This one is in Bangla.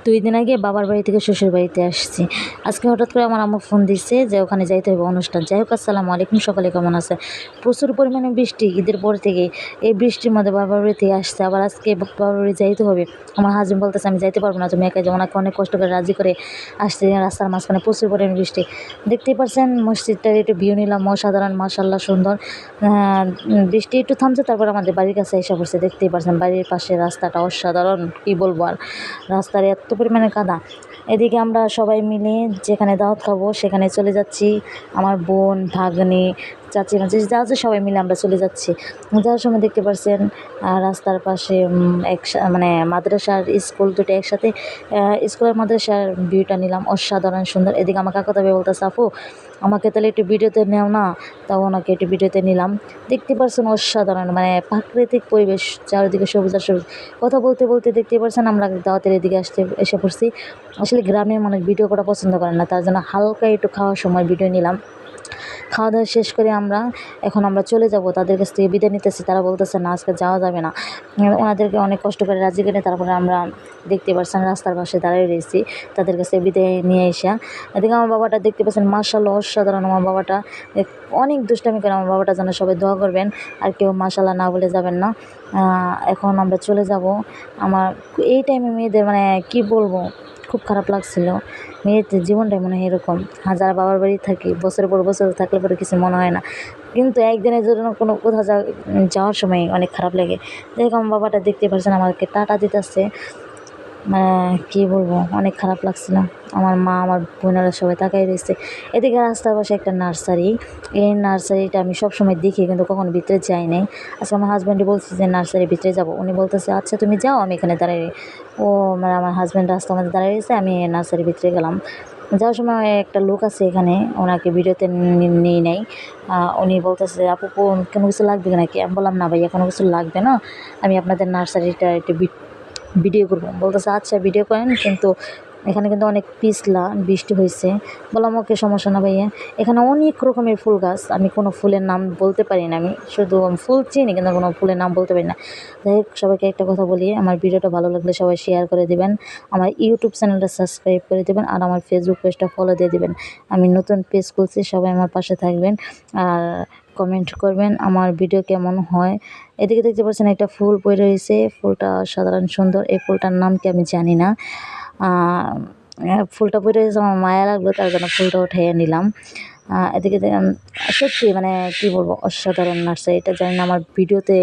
2 দিন আগে বাবার বাড়ি থেকে শ্বশুর বাড়িতে আসছি। আজকে হঠাৎ করে আমার আম্মু ফোন দিচ্ছে যে ওখানে যাইতে হবে অনুষ্ঠান। যাই হোক, আসসালামু আলাইকুম, সকলে কেমন আছে? প্রচুর পরিমাণে বৃষ্টি ঈদের পর থেকে। এই বৃষ্টির মধ্যে বাবার বাড়ি থেকে আসছে, আবার আজকে বাবার বাড়ি যাইতে হবে। আমার হাজবেন্ড বলতেছে আমি যাইতে পারবো না, তুমি একাই যাও। ওনাকে অনেক কষ্ট করে রাজি করে আসছে। রাস্তার মাঝখানে প্রচুর পরিমাণে বৃষ্টি। দেখতেই পারছেন মসজিদটার একটু ভিউ নিলাম, অসাধারণ, মাশাআল্লাহ সুন্দর। বৃষ্টি একটু থামছে, তারপর আমাদের বাড়ির কাছে এসে পড়ছে। দেখতেই পারছেন বাড়ির পাশে রাস্তাটা অসাধারণ, কি বলবো আর। রাস্তার এত পরিমাণে কাদা। এদিকে আমরা সবাই মিলে যেখানে দাওয়াত খাবো সেখানে চলে যাচ্ছি। আমার বোন, ভাগ্নি, চাচি মাচি যা আছে সবাই মিলে আমরা চলে যাচ্ছি। যাওয়ার সময় দেখতে পাচ্ছেন রাস্তার পাশে মানে মাদ্রাসার স্কুল দুটো একসাথে। স্কুলের মাদ্রাসার ভিউটা নিলাম, অসাধারণ সুন্দর। এদিকে আমার কাকা তবে বলতেছে আপু আমাকে তাহলে একটু ভিডিওতে নেও না, তাও ওনাকে একটু ভিডিওতে নিলাম। দেখতে পাচ্ছেন অসাধারণ, মানে প্রাকৃতিক পরিবেশ, চারিদিকে সবুজ আর সবুজ। কথা বলতে বলতে দেখতে পাচ্ছেন আমরা দাওয়াতের এদিকে এসে পড়ছি। আসলে গ্রামের মানুষ ভিডিও করা পছন্দ করেন না, তার জন্য হালকা একটু খাওয়ার সময় ভিডিও নিলাম। খাওয়া দাওয়া শেষ করে এখন আমরা চলে যাব, তাদের কাছ থেকে বিদায় নিতেছি। তারা বলতেছে না আজকে যাওয়া যাবে না। ওনাদেরকে অনেক কষ্ট করে রাজি করে তারপরে আমরা দেখতে পাচ্ছেন রাস্তার পাশে দাঁড়িয়ে রয়েছি, তাদের কাছে বিদায় নিয়ে এসে। এদিকে আমার বাবাটা দেখতে পাচ্ছেন মাশাআল্লাহ অসাধারণ। আমার বাবাটা অনেক দুষ্টামি করে। আমার বাবাটা যেন সবাই দোয়া করবেন, আর কেউ মাশাআল্লাহ না বলে যাবেন না। এখন আমরা চলে যাব। আমার এই টাইমে মেয়েদের মানে কি বলবো, খুব খারাপ লাগছিল। মেয়েদের জীবনটাই মনে হয় এরকম। যারা বাবার বাড়ি থাকি বছরের পর বছর থাকলে পরে কিছু মনে হয় না, কিন্তু একদিনের জন্য কোথাও যাওয়ার সময় অনেক খারাপ লাগে। দেখো আমার বাবাটা দেখতে পাচ্ছেন আমাকে টাটা দিতেছে, কী বলবো, অনেক খারাপ লাগছিল। আমার মা, আমার বোনেরা সবাই তাকাই রয়েছে। এদিকে রাস্তার পাশে একটা নার্সারি। এই নার্সারিটা আমি সবসময় দেখি, কিন্তু কখনো ভিতরে যাই নাই। আজকে আমার হাজব্যান্ডই বলছি যে নার্সারির ভিতরে যাব। উনি বলতেছে আচ্ছা তুমি যাও, আমি এখানে দাঁড়িয়ে। ও মানে আমার হাজব্যান্ড রাস্তার মধ্যে দাঁড়িয়ে রয়েছে, আমি নার্সারির ভিতরে গেলাম। যাওয়ার সময় একটা লোক আছে এখানে, ওনাকে ভিডিওতে নিয়ে নেই। উনি বলতেছে আপু কোনো কিছু লাগবে নাকি? আমি বললাম না ভাইয়া, কোনো কিছু লাগবে না, আমি আপনাদের নার্সারিটা একটু ভিডিও করবো। বলতেছে আচ্ছা ভিডিও করেন, কিন্তু এখানে কিন্তু অনেক পিছলা, বৃষ্টি হয়েছে। বললাম ওকে, সমস্যা না ভাইয়া। এখানে অনেক রকমের ফুল গাছ, আমি কোনো ফুলের নাম বলতে পারি না। আমি শুধু ফুল চিনি, কিন্তু কোনো ফুলের নাম বলতে পারি না। যাই হোক, সবাইকে একটা কথা বলি, আমার ভিডিওটা ভালো লাগলে সবাই শেয়ার করে দেবেন, আমার ইউটিউব চ্যানেলটা সাবস্ক্রাইব করে দেবেন, আর আমার ফেসবুক পেজটা ফলো দিয়ে দেবেন। আমি নতুন পেজ খুলছি, সবাই আমার পাশে থাকবেন আর কমেন্ট করবেন আমার ভিডিও কেমন হয়। এদিকে দেখতে পাচ্ছেন একটা ফুল পড়ে রয়েছে, ফুলটা সাধারণ সুন্দর। এই ফুলটার নাম কি আমি জানি না। ফুলটা পড়ে রয়েছে, আমার মায়া লাগলো, তার জন্য ফুলটা উঠাইয়া নিলাম। এদিকে সত্যি মানে কি বলবো, অসাধারণ নার্সারি। এটা জানি না আমার ভিডিওতে